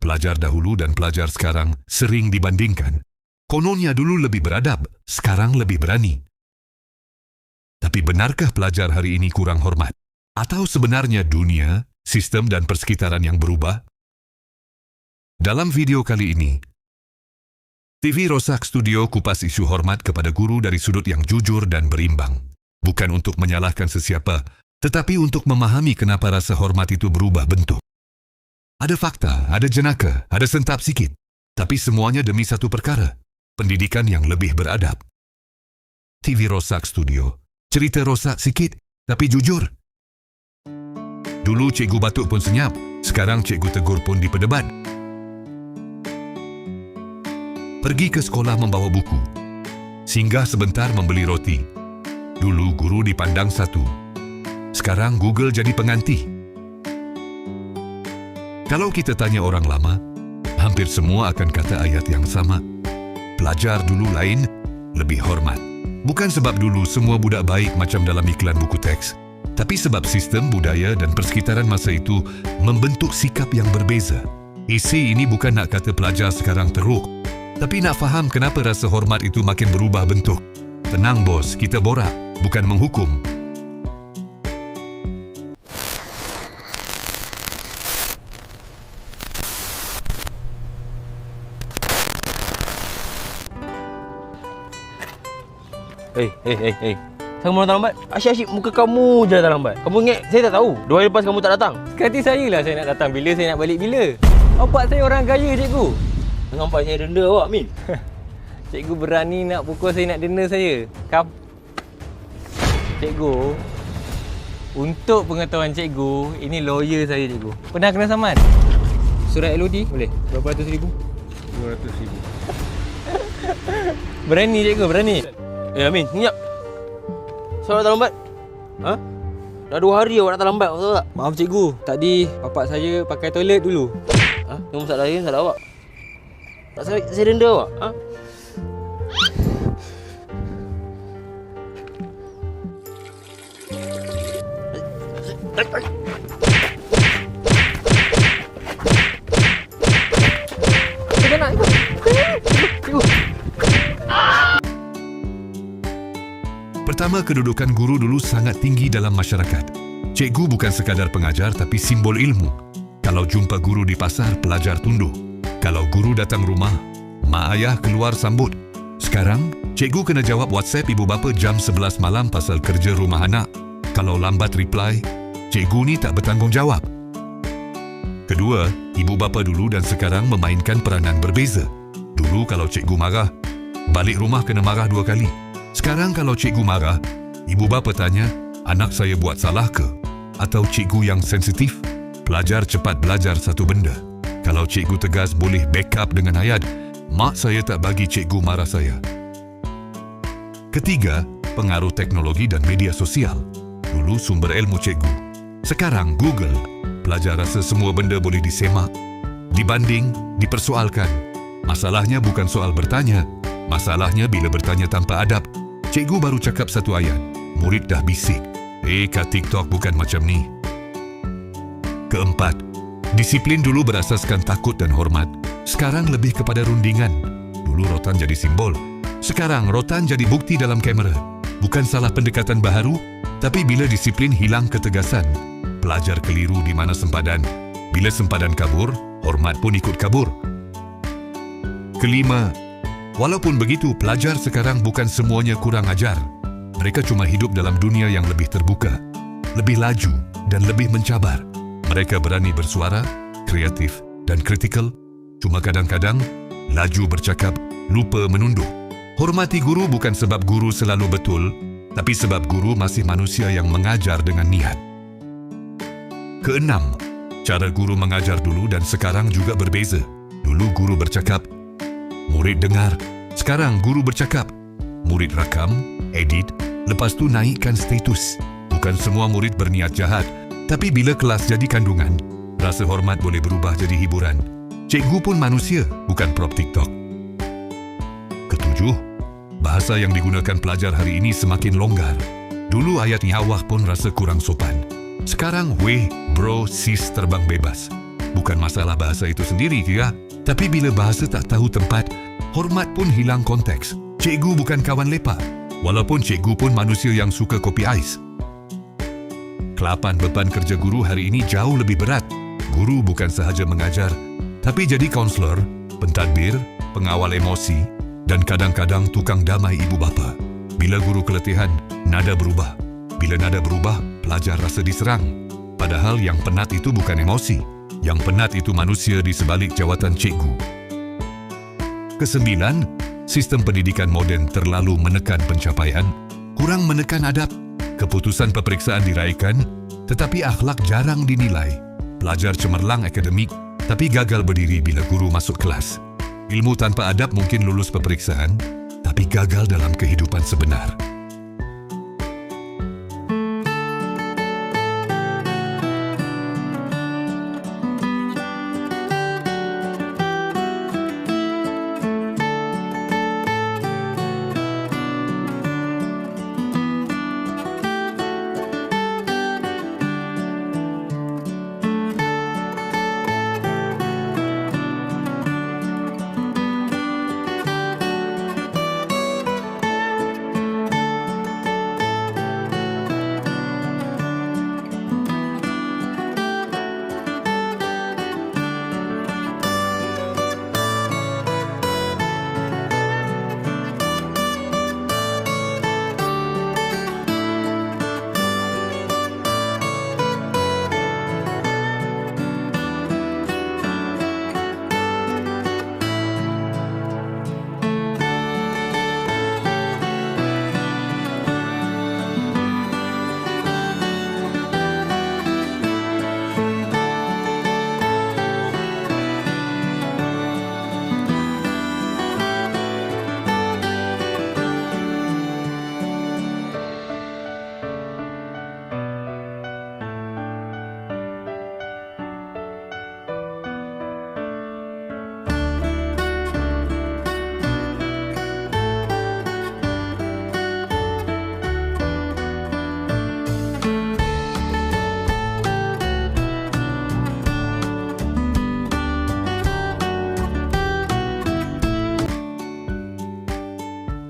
Pelajar dahulu dan pelajar sekarang sering dibandingkan. Kononnya dulu lebih beradab, sekarang lebih berani. Tapi benarkah pelajar hari ini kurang hormat? Atau sebenarnya dunia, sistem dan persekitaran yang berubah? Dalam video kali ini, TV Rosak Studio kupas isu hormat kepada guru dari sudut yang jujur dan berimbang. Bukan untuk menyalahkan sesiapa, tetapi untuk memahami kenapa rasa hormat itu berubah bentuk. Ada fakta, ada jenaka, ada sentap sikit. Tapi semuanya demi satu perkara, pendidikan yang lebih beradab. TV Rosak Studio, cerita rosak sikit, tapi jujur. Dulu cikgu batuk pun senyap, sekarang cikgu tegur pun diperdebat. Pergi ke sekolah membawa buku. Singgah sebentar membeli roti. Dulu guru dipandang satu. Sekarang Google jadi penganti. Kalau kita tanya orang lama, hampir semua akan kata ayat yang sama. Pelajar dulu lain, lebih hormat. Bukan sebab dulu semua budak baik macam dalam iklan buku teks, tapi sebab sistem, budaya dan persekitaran masa itu membentuk sikap yang berbeza. Isi ini bukan nak kata pelajar sekarang teruk, tapi nak faham kenapa rasa hormat itu makin berubah bentuk. Tenang bos, kita borak, bukan menghukum. Hei. Kamu datang lambat? Asyik-asyik muka kamu je datang lambat. Kamu ingat saya tak tahu? 2 hari lepas kamu tak datang. Sekali saya lah saya nak datang. Bila saya nak balik bila? Nampak saya orang kaya cikgu. Nampak saya denda awak, Min. Cikgu berani nak pukul saya, nak denda saya. Cikgu, untuk pengetahuan cikgu, ini lawyer saya cikgu. Pernah kena saman? Surat LOD boleh? Berapa ratus ribu? 200 ribu. Berani cikgu, berani. Amin, senyap. Saya datang lambat? Ha? Dah 2 hari awak datang lambat, tahu tak? Maaf cikgu, tadi bapak saya pakai toilet dulu. Ha? Yang masalah saya, masalah awak. Tak saya denda awak, ha? Kita nak ikut. Cikgu. Pertama, kedudukan guru dulu sangat tinggi dalam masyarakat. Cikgu bukan sekadar pengajar tapi simbol ilmu. Kalau jumpa guru di pasar, pelajar tunduk. Kalau guru datang rumah, mak ayah keluar sambut. Sekarang, cikgu kena jawab WhatsApp ibu bapa jam 11 malam pasal kerja rumah anak. Kalau lambat reply, cikgu ni tak bertanggungjawab. Kedua, ibu bapa dulu dan sekarang memainkan peranan berbeza. Dulu kalau cikgu marah, balik rumah kena marah 2 kali. Sekarang kalau cikgu marah, ibu bapa tanya, anak saya buat salah ke? Atau cikgu yang sensitif? Pelajar cepat belajar satu benda. Kalau cikgu tegas boleh backup dengan ayat, mak saya tak bagi cikgu marah saya. Ketiga, pengaruh teknologi dan media sosial. Dulu sumber ilmu cikgu. Sekarang Google. Pelajar rasa semua benda boleh disemak, dibanding, dipersoalkan. Masalahnya bukan soal bertanya. Masalahnya bila bertanya tanpa adab. Cikgu baru cakap satu ayat, murid dah bisik. Kat TikTok bukan macam ni. Keempat, disiplin dulu berasaskan takut dan hormat. Sekarang lebih kepada rundingan. Dulu rotan jadi simbol. Sekarang rotan jadi bukti dalam kamera. Bukan salah pendekatan baharu, tapi bila disiplin hilang ketegasan. Pelajar keliru di mana sempadan. Bila sempadan kabur, hormat pun ikut kabur. Kelima, walaupun begitu, pelajar sekarang bukan semuanya kurang ajar. Mereka cuma hidup dalam dunia yang lebih terbuka, lebih laju dan lebih mencabar. Mereka berani bersuara, kreatif dan kritikal. Cuma kadang-kadang, laju bercakap, lupa menunduk. Hormati guru bukan sebab guru selalu betul, tapi sebab guru masih manusia yang mengajar dengan niat. Keenam, cara guru mengajar dulu dan sekarang juga berbeza. Dulu guru bercakap, murid dengar. Sekarang guru bercakap, murid rakam, edit, lepas tu naikkan status. Bukan semua murid berniat jahat, tapi bila kelas jadi kandungan, rasa hormat boleh berubah jadi hiburan. Cikgu pun manusia, bukan prop TikTok. Ketujuh, bahasa yang digunakan pelajar hari ini semakin longgar. Dulu ayat nyawah pun rasa kurang sopan. Sekarang weh, bro, sis terbang bebas. bukan masalah bahasa itu sendiri, ya. Tapi bila bahasa tak tahu tempat, hormat pun hilang konteks. Cikgu bukan kawan lepak, walaupun cikgu pun manusia yang suka kopi ais. Kelapan beban kerja guru hari ini jauh lebih berat. Guru bukan sahaja mengajar, tapi jadi kaunselor, pentadbir, pengawal emosi dan kadang-kadang tukang damai ibu bapa. Bila guru keletihan, nada berubah. Bila nada berubah, pelajar rasa diserang. Padahal yang penat itu bukan emosi. Yang penat itu manusia di sebalik jawatan cikgu. Kesembilan, sistem pendidikan moden terlalu menekan pencapaian, kurang menekan adab. Keputusan peperiksaan diraikan, tetapi akhlak jarang dinilai. Pelajar cemerlang akademik, tapi gagal berdiri bila guru masuk kelas. Ilmu tanpa adab mungkin lulus peperiksaan, tapi gagal dalam kehidupan sebenar.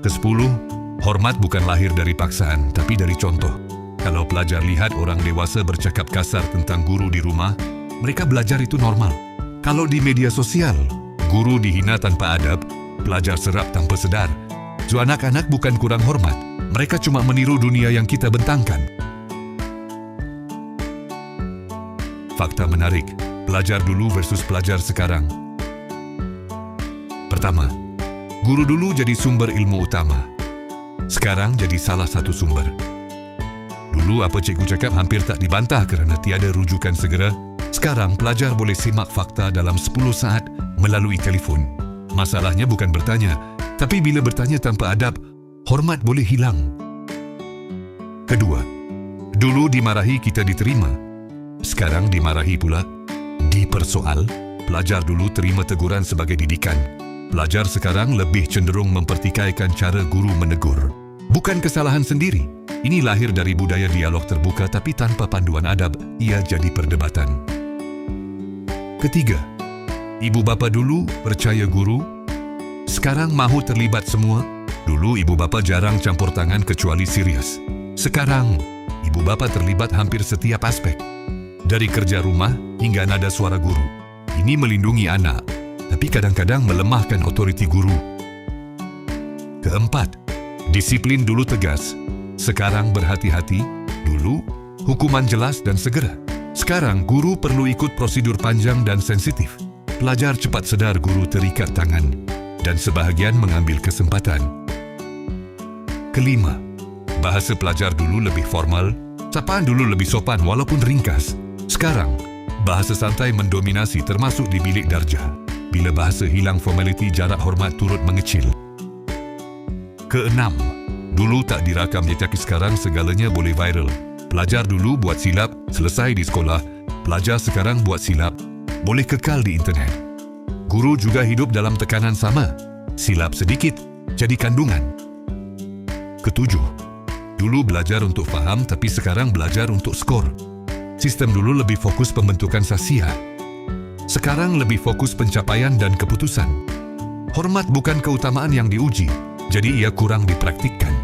Kesepuluh, hormat bukan lahir dari paksaan, tapi dari contoh. Kalau pelajar lihat orang dewasa bercakap kasar tentang guru di rumah, mereka belajar itu normal. Kalau di media sosial, guru dihina tanpa adab, pelajar serap tanpa sedar. So anak-anak bukan kurang hormat, mereka cuma meniru dunia yang kita bentangkan. Fakta menarik, pelajar dulu versus pelajar sekarang. Pertama, guru dulu jadi sumber ilmu utama. Sekarang jadi salah satu sumber. Dulu apa cikgu cakap hampir tak dibantah kerana tiada rujukan segera. Sekarang pelajar boleh simak fakta dalam 10 saat melalui telefon. Masalahnya bukan bertanya, tapi bila bertanya tanpa adab, hormat boleh hilang. Kedua, dulu dimarahi kita diterima. Sekarang dimarahi pula, dipersoal. Pelajar dulu terima teguran sebagai didikan. Pelajar sekarang lebih cenderung mempertikaikan cara guru menegur. Bukan kesalahan sendiri. Ini lahir dari budaya dialog terbuka tapi tanpa panduan adab, ia jadi perdebatan. Ketiga, ibu bapa dulu percaya guru. Sekarang mahu terlibat semua. Dulu ibu bapa jarang campur tangan kecuali serius. Sekarang, ibu bapa terlibat hampir setiap aspek. Dari kerja rumah hingga nada suara guru. Ini melindungi anak, tapi kadang-kadang melemahkan otoriti guru. Keempat, disiplin dulu tegas. Sekarang berhati-hati. Dulu, hukuman jelas dan segera. Sekarang, guru perlu ikut prosedur panjang dan sensitif. Pelajar cepat sedar guru terikat tangan dan sebahagian mengambil kesempatan. Kelima, bahasa pelajar dulu lebih formal. Sapaan dulu lebih sopan walaupun ringkas. Sekarang, bahasa santai mendominasi termasuk di bilik darjah. Bila bahasa hilang formaliti, jarak hormat turut mengecil. Keenam, dulu tak dirakam jejak, sekarang segalanya boleh viral. Pelajar dulu buat silap, selesai di sekolah. Pelajar sekarang buat silap, boleh kekal di internet. Guru juga hidup dalam tekanan sama. Silap sedikit, jadi kandungan. Ketujuh, dulu belajar untuk faham tapi sekarang belajar untuk skor. Sistem dulu lebih fokus pembentukan sasiah. sekarang lebih fokus pencapaian dan keputusan. Hormat bukan keutamaan yang diuji, jadi ia kurang dipraktikkan.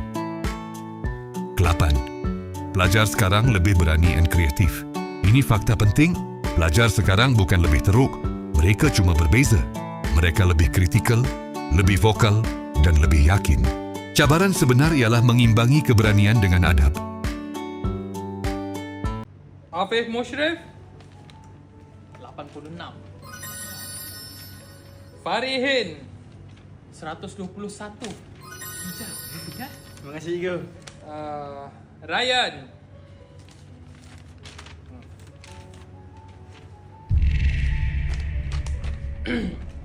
8. Pelajar sekarang lebih berani dan kreatif. Ini fakta penting, pelajar sekarang bukan lebih teruk, mereka cuma berbeza. Mereka lebih kritikal, lebih vokal, dan lebih yakin. Cabaran sebenar ialah mengimbangi keberanian dengan adab. Afif Mushrif, 86, Farihin, 121. Terima kasih, Igo. Ryan,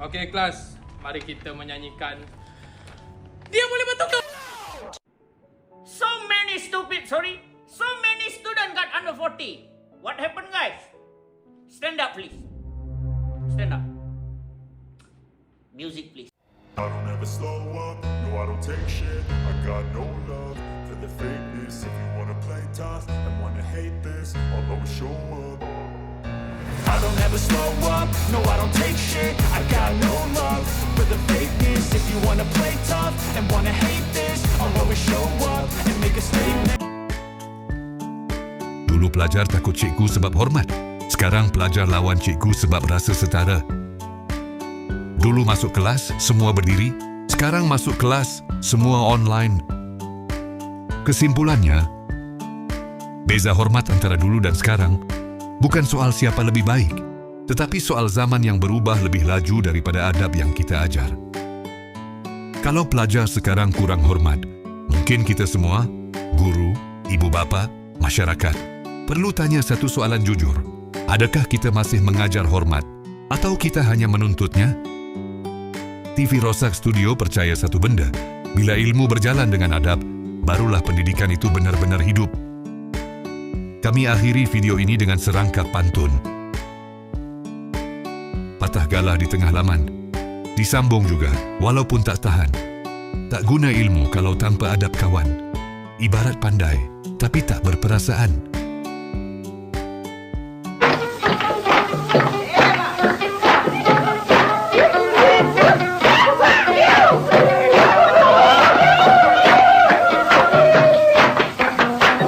Okey kelas, mari kita menyanyikan Dia Boleh Bertukar. So many students got under 40. What happened, guys? Stand up, please. Stand up. Music, please. I don't ever slow up, no I don't take shit. I got no love for the fakeness. If you wanna play tough and wanna hate this, I'll always show up. I don't ever slow up, no I don't take shit. I got no love for the fakeness. If you wanna play tough and wanna hate this, I'll always show up and make a statement. Dulu pelajar takut cikgu sebab hormat. Sekarang pelajar lawan cikgu sebab rasa setara. Dulu masuk kelas, semua berdiri. Sekarang masuk kelas, semua online. Kesimpulannya, beza hormat antara dulu dan sekarang bukan soal siapa lebih baik, tetapi soal zaman yang berubah lebih laju daripada adab yang kita ajar. Kalau pelajar sekarang kurang hormat, mungkin kita semua, guru, ibu bapa, masyarakat, perlu tanya satu soalan jujur. Adakah kita masih mengajar hormat atau kita hanya menuntutnya? TV Rosak Studio percaya satu benda, bila ilmu berjalan dengan adab, barulah pendidikan itu benar-benar hidup. Kami akhiri video ini dengan serangkap pantun. Patah galah di tengah laman. Disambung juga, walaupun tak tahan. Tak guna ilmu kalau tanpa adab kawan. Ibarat pandai, tapi tak berperasaan.